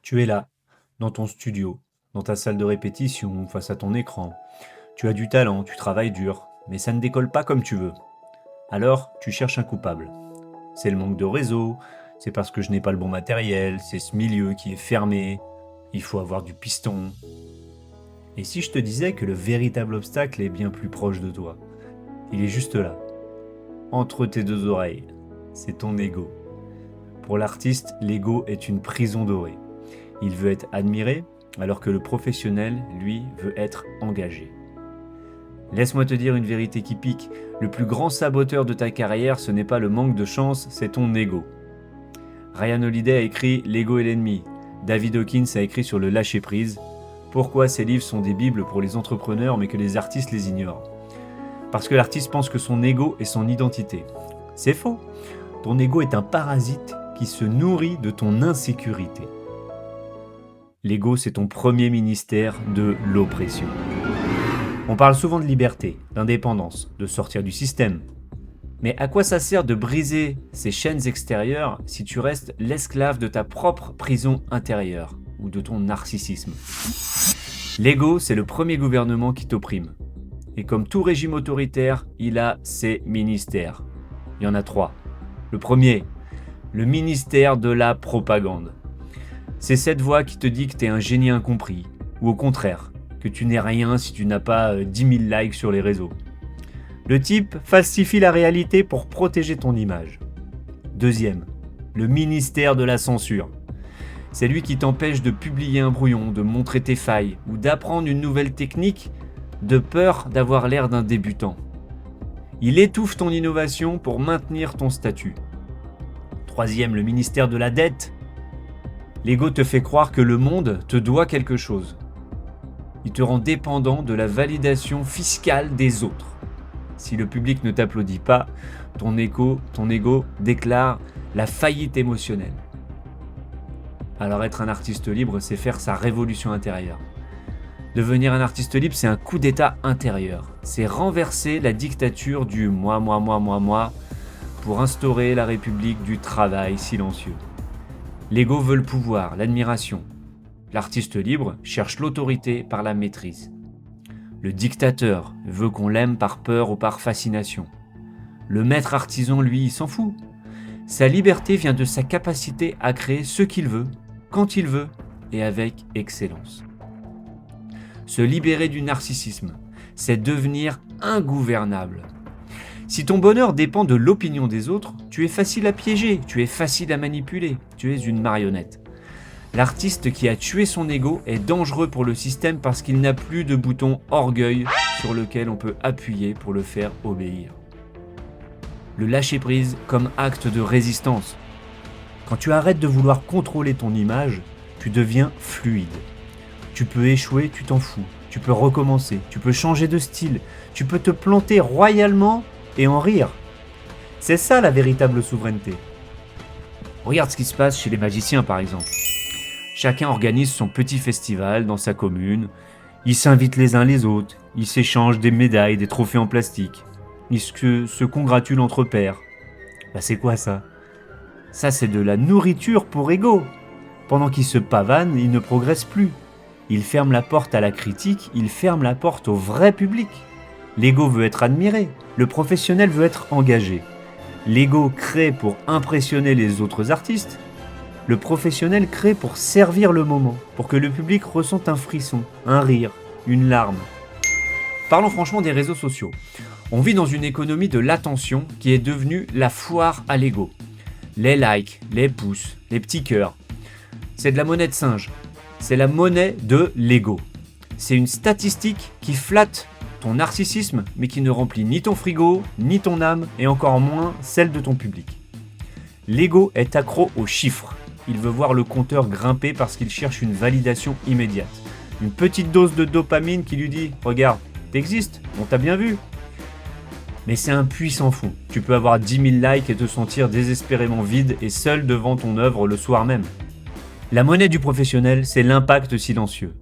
Tu es là, dans ton studio, dans ta salle de répétition, face à ton écran. Tu as du talent, tu travailles dur, mais ça ne décolle pas comme tu veux. Alors, tu cherches un coupable. C'est le manque de réseau, c'est parce que je n'ai pas le bon matériel, c'est ce milieu qui est fermé, il faut avoir du piston. Et si je te disais que le véritable obstacle est bien plus proche de toi? Il est juste là, entre tes deux oreilles. C'est ton ego. Pour l'artiste, l'ego est une prison dorée. Il veut être admiré, alors que le professionnel, lui, veut être engagé. Laisse-moi te dire une vérité qui pique, le plus grand saboteur de ta carrière, ce n'est pas le manque de chance, c'est ton ego. Ryan Holiday a écrit « L'ego est l'ennemi ». David Hawkins a écrit sur le lâcher-prise. Pourquoi ces livres sont des bibles pour les entrepreneurs mais que les artistes les ignorent? Parce que l'artiste pense que son ego est son identité. C'est faux. Ton ego est un parasite qui se nourrit de ton insécurité. L'ego, c'est ton premier ministère de l'oppression. On parle souvent de liberté, d'indépendance, de sortir du système. Mais à quoi ça sert de briser ces chaînes extérieures si tu restes l'esclave de ta propre prison intérieure ou de ton narcissisme? L'ego, c'est le premier gouvernement qui t'opprime. Et comme tout régime autoritaire, il a ses ministères. Il y en a 3. Le premier, le ministère de la propagande. C'est cette voix qui te dit que t'es un génie incompris, ou au contraire, que tu n'es rien si tu n'as pas 10 000 likes sur les réseaux. Le type falsifie la réalité pour protéger ton image. Deuxième, le ministère de la censure. C'est lui qui t'empêche de publier un brouillon, de montrer tes failles, ou d'apprendre une nouvelle technique de peur d'avoir l'air d'un débutant. Il étouffe ton innovation pour maintenir ton statut. Troisième, le ministère de la dette. L'ego te fait croire que le monde te doit quelque chose. Il te rend dépendant de la validation fiscale des autres. Si le public ne t'applaudit pas, ton ego déclare la faillite émotionnelle. Alors être un artiste libre, c'est faire sa révolution intérieure. Devenir un artiste libre, c'est un coup d'état intérieur. C'est renverser la dictature du moi pour instaurer la république du travail silencieux. L'ego veut le pouvoir, l'admiration. L'artiste libre cherche l'autorité par la maîtrise. Le dictateur veut qu'on l'aime par peur ou par fascination. Le maître artisan, lui, il s'en fout. Sa liberté vient de sa capacité à créer ce qu'il veut, quand il veut et avec excellence. Se libérer du narcissisme, c'est devenir ingouvernable. Si ton bonheur dépend de l'opinion des autres, tu es facile à piéger, tu es facile à manipuler, tu es une marionnette. L'artiste qui a tué son ego est dangereux pour le système parce qu'il n'a plus de bouton orgueil sur lequel on peut appuyer pour le faire obéir. Le lâcher-prise comme acte de résistance. Quand tu arrêtes de vouloir contrôler ton image, tu deviens fluide. Tu peux échouer, tu t'en fous. Tu peux recommencer, tu peux changer de style, tu peux te planter royalement et en rire. C'est ça la véritable souveraineté. Regarde ce qui se passe chez les magiciens par exemple. Chacun organise son petit festival dans sa commune, ils s'invitent les uns les autres, ils s'échangent des médailles, des trophées en plastique, ils se congratulent entre pairs. C'est quoi ça? Ça c'est de la nourriture pour ego. Pendant qu'ils se pavanent, ils ne progressent plus. Ils ferment la porte à la critique, ils ferment la porte au vrai public. L'ego veut être admiré, le professionnel veut être engagé. L'ego crée pour impressionner les autres artistes. Le professionnel crée pour servir le moment, pour que le public ressente un frisson, un rire, une larme. Parlons franchement des réseaux sociaux. On vit dans une économie de l'attention qui est devenue la foire à l'ego. Les likes, les pouces, les petits cœurs. C'est de la monnaie de singe. C'est la monnaie de l'ego. C'est une statistique qui flatte ton narcissisme, mais qui ne remplit ni ton frigo, ni ton âme, et encore moins celle de ton public. L'ego est accro aux chiffres. Il veut voir le compteur grimper parce qu'il cherche une validation immédiate. Une petite dose de dopamine qui lui dit « Regarde, t'existes, on t'a bien vu ». Mais c'est un puissant fou. Tu peux avoir 10 000 likes et te sentir désespérément vide et seul devant ton œuvre le soir même. La monnaie du professionnel, c'est l'impact silencieux.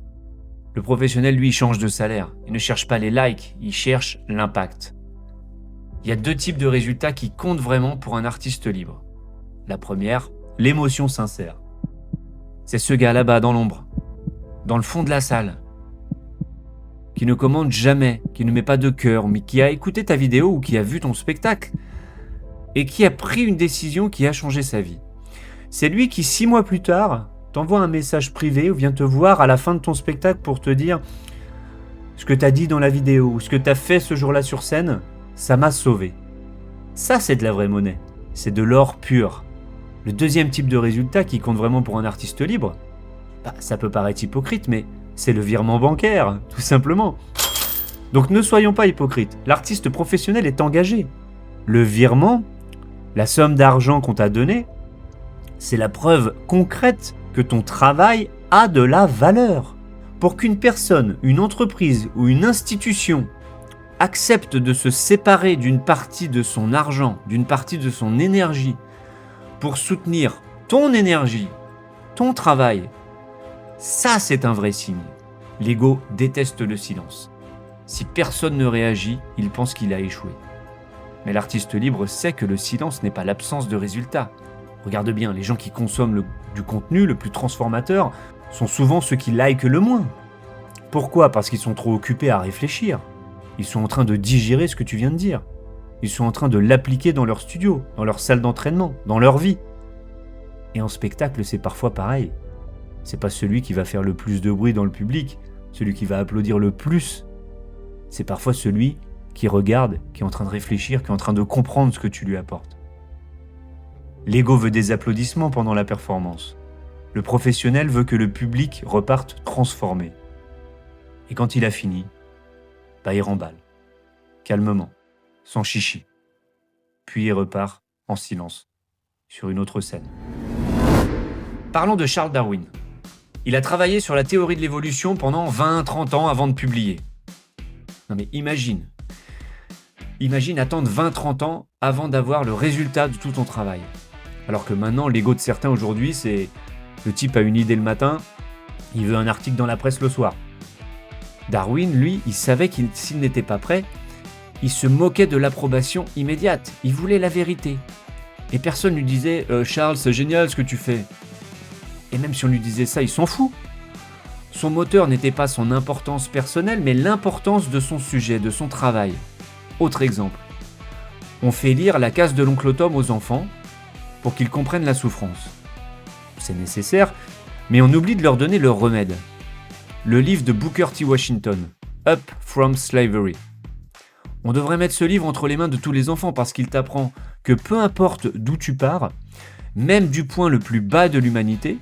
Le professionnel, lui, change de salaire. Il ne cherche pas les likes, il cherche l'impact. Il y a 2 types de résultats qui comptent vraiment pour un artiste libre. La première, l'émotion sincère. C'est ce gars là-bas dans l'ombre, dans le fond de la salle, qui ne commente jamais, qui ne met pas de cœur, mais qui a écouté ta vidéo ou qui a vu ton spectacle et qui a pris une décision qui a changé sa vie. C'est lui qui, 6 mois plus tard, t'envoie un message privé ou vient te voir à la fin de ton spectacle pour te dire ce que t'as dit dans la vidéo ou ce que t'as fait ce jour-là sur scène, ça m'a sauvé. Ça, c'est de la vraie monnaie. C'est de l'or pur. Le deuxième type de résultat qui compte vraiment pour un artiste libre, ça peut paraître hypocrite, mais c'est le virement bancaire, tout simplement. Donc ne soyons pas hypocrites. L'artiste professionnel est engagé. Le virement, la somme d'argent qu'on t'a donnée, c'est la preuve concrète que ton travail a de la valeur. Pour qu'une personne, une entreprise ou une institution accepte de se séparer d'une partie de son argent, d'une partie de son énergie, pour soutenir ton énergie, ton travail, ça c'est un vrai signe. L'ego déteste le silence. Si personne ne réagit, il pense qu'il a échoué. Mais l'artiste libre sait que le silence n'est pas l'absence de résultats. Regarde bien, les gens qui consomment du contenu le plus transformateur sont souvent ceux qui likent le moins. Pourquoi ? Parce qu'ils sont trop occupés à réfléchir. Ils sont en train de digérer ce que tu viens de dire. Ils sont en train de l'appliquer dans leur studio, dans leur salle d'entraînement, dans leur vie. Et en spectacle, c'est parfois pareil. C'est pas celui qui va faire le plus de bruit dans le public, celui qui va applaudir le plus. C'est parfois celui qui regarde, qui est en train de réfléchir, qui est en train de comprendre ce que tu lui apportes. L'ego veut des applaudissements pendant la performance. Le professionnel veut que le public reparte transformé. Et quand il a fini, il remballe, calmement, sans chichi. Puis il repart en silence, sur une autre scène. Parlons de Charles Darwin. Il a travaillé sur la théorie de l'évolution pendant 20-30 ans avant de publier. Non mais imagine attendre 20-30 ans avant d'avoir le résultat de tout ton travail. Alors que maintenant, l'ego de certains aujourd'hui, c'est le type a une idée le matin, il veut un article dans la presse le soir. Darwin, lui, il savait qu'il s'il n'était pas prêt, il se moquait de l'approbation immédiate. Il voulait la vérité. Et personne lui disait « Charles, c'est génial ce que tu fais ». Et même si on lui disait ça, il s'en fout. Son moteur n'était pas son importance personnelle, mais l'importance de son sujet, de son travail. Autre exemple. On fait lire La case de l'oncle Tom aux enfants pour qu'ils comprennent la souffrance. C'est nécessaire, mais on oublie de leur donner leur remède. Le livre de Booker T. Washington, Up from Slavery. On devrait mettre ce livre entre les mains de tous les enfants parce qu'il t'apprend que peu importe d'où tu pars, même du point le plus bas de l'humanité,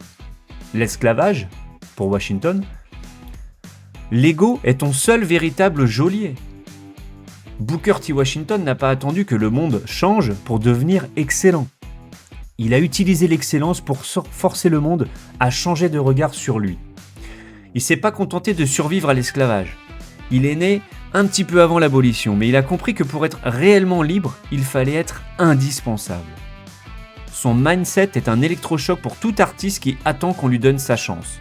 l'esclavage, pour Washington, l'ego est ton seul véritable geôlier. Booker T. Washington n'a pas attendu que le monde change pour devenir excellent. Il a utilisé l'excellence pour forcer le monde à changer de regard sur lui. Il ne s'est pas contenté de survivre à l'esclavage. Il est né un petit peu avant l'abolition, mais il a compris que pour être réellement libre, il fallait être indispensable. Son mindset est un électrochoc pour tout artiste qui attend qu'on lui donne sa chance.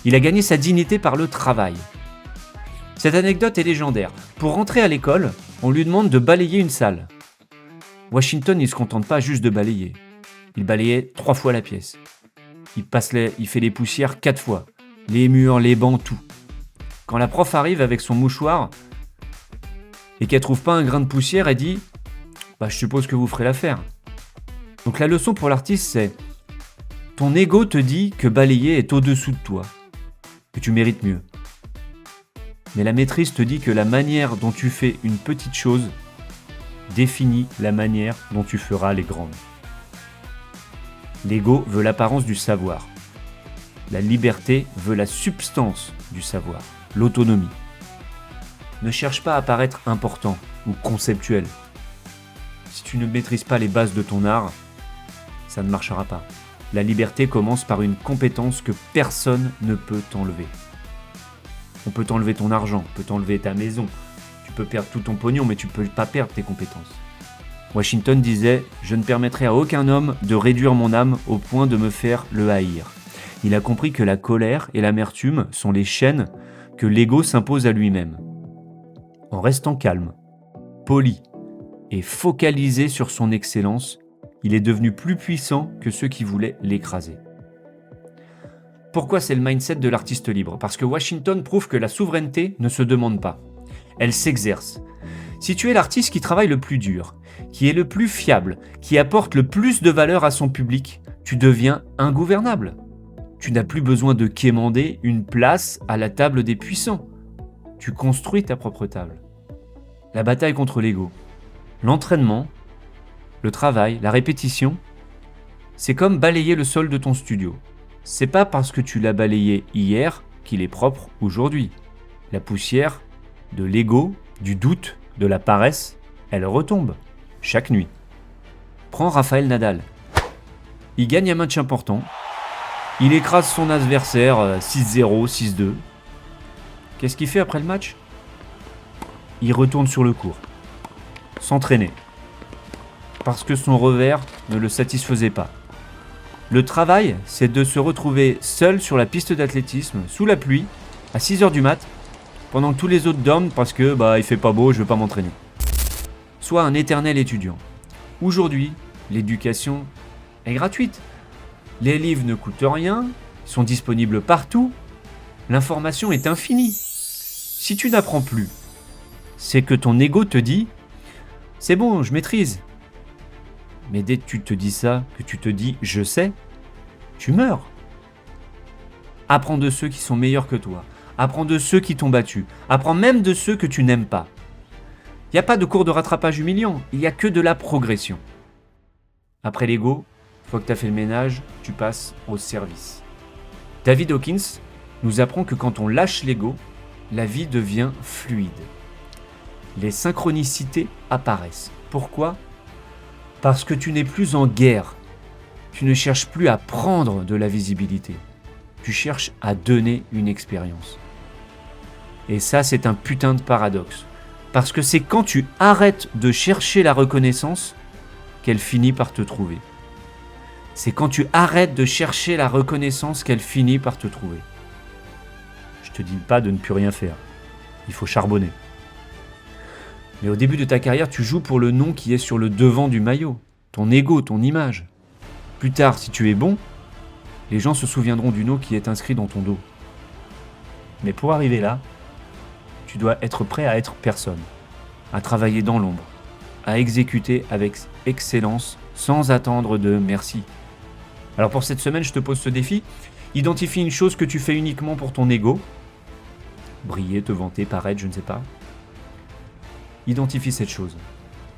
Il a gagné sa dignité par le travail. Cette anecdote est légendaire. Pour rentrer à l'école, on lui demande de balayer une salle. Washington, il ne se contente pas juste de balayer. Il balayait 3 fois la pièce. Il fait les poussières 4 fois. Les murs, les bancs, tout. Quand la prof arrive avec son mouchoir et qu'elle trouve pas un grain de poussière, elle dit « je suppose que vous ferez l'affaire ». Donc la leçon pour l'artiste, c'est ton ego te dit que balayer est au-dessous de toi, que tu mérites mieux. Mais la maîtrise te dit que la manière dont tu fais une petite chose définit la manière dont tu feras les grandes. L'ego veut l'apparence du savoir. La liberté veut la substance du savoir, l'autonomie. Ne cherche pas à paraître important ou conceptuel. Si tu ne maîtrises pas les bases de ton art, ça ne marchera pas. La liberté commence par une compétence que personne ne peut t'enlever. On peut t'enlever ton argent, on peut t'enlever ta maison, tu peux perdre tout ton pognon, mais tu ne peux pas perdre tes compétences. Washington disait « Je ne permettrai à aucun homme de réduire mon âme au point de me faire le haïr ». Il a compris que la colère et l'amertume sont les chaînes que l'ego s'impose à lui-même. En restant calme, poli et focalisé sur son excellence, il est devenu plus puissant que ceux qui voulaient l'écraser. Pourquoi c'est le mindset de l'artiste libre? Parce que Washington prouve que la souveraineté ne se demande pas. Elle s'exerce. Si tu es l'artiste qui travaille le plus dur, qui est le plus fiable, qui apporte le plus de valeur à son public, tu deviens ingouvernable. Tu n'as plus besoin de quémander une place à la table des puissants. Tu construis ta propre table. La bataille contre l'ego, l'entraînement, le travail, la répétition, c'est comme balayer le sol de ton studio. C'est pas parce que tu l'as balayé hier qu'il est propre aujourd'hui. La poussière de l'ego, du doute, de la paresse, elle retombe chaque nuit. Prends Rafael Nadal. Il gagne un match important. Il écrase son adversaire 6-0, 6-2. Qu'est-ce qu'il fait après le match? Il retourne sur le court, s'entraîner. Parce que son revers ne le satisfaisait pas. Le travail, c'est de se retrouver seul sur la piste d'athlétisme, sous la pluie, à 6h du mat', pendant que tous les autres dorment parce que il fait pas beau, je veux pas m'entraîner. Sois un éternel étudiant. Aujourd'hui, l'éducation est gratuite. Les livres ne coûtent rien, ils sont disponibles partout. L'information est infinie. Si tu n'apprends plus, c'est que ton ego te dit « c'est bon, je maîtrise ». Mais dès que tu te dis ça, que tu te dis « je sais », tu meurs. Apprends de ceux qui sont meilleurs que toi. Apprends de ceux qui t'ont battu. Apprends même de ceux que tu n'aimes pas. Il n'y a pas de cours de rattrapage humiliant, il n'y a que de la progression. Après l'ego, une fois que tu as fait le ménage, tu passes au service. David Hawkins nous apprend que quand on lâche l'ego, la vie devient fluide. Les synchronicités apparaissent. Pourquoi ? Parce que tu n'es plus en guerre. Tu ne cherches plus à prendre de la visibilité. Tu cherches à donner une expérience. Et ça, c'est un putain de paradoxe. Parce que c'est quand tu arrêtes de chercher la reconnaissance qu'elle finit par te trouver. C'est quand tu arrêtes de chercher la reconnaissance qu'elle finit par te trouver. Je te dis pas de ne plus rien faire. Il faut charbonner. Mais au début de ta carrière, tu joues pour le nom qui est sur le devant du maillot. Ton ego, ton image. Plus tard, si tu es bon, les gens se souviendront du nom qui est inscrit dans ton dos. Mais pour arriver là, tu dois être prêt à être personne, à travailler dans l'ombre, à exécuter avec excellence sans attendre de merci. Alors pour cette semaine, je te pose ce défi. Identifie une chose que tu fais uniquement pour ton ego. Briller, te vanter, paraître, je ne sais pas. Identifie cette chose.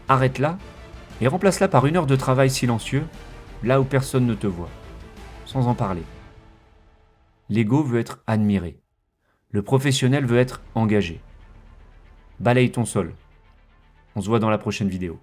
Arrête-la et remplace-la par 1 heure de travail silencieux, là où personne ne te voit, sans en parler. L'ego veut être admiré. Le professionnel veut être engagé. Balaye ton sol. On se voit dans la prochaine vidéo.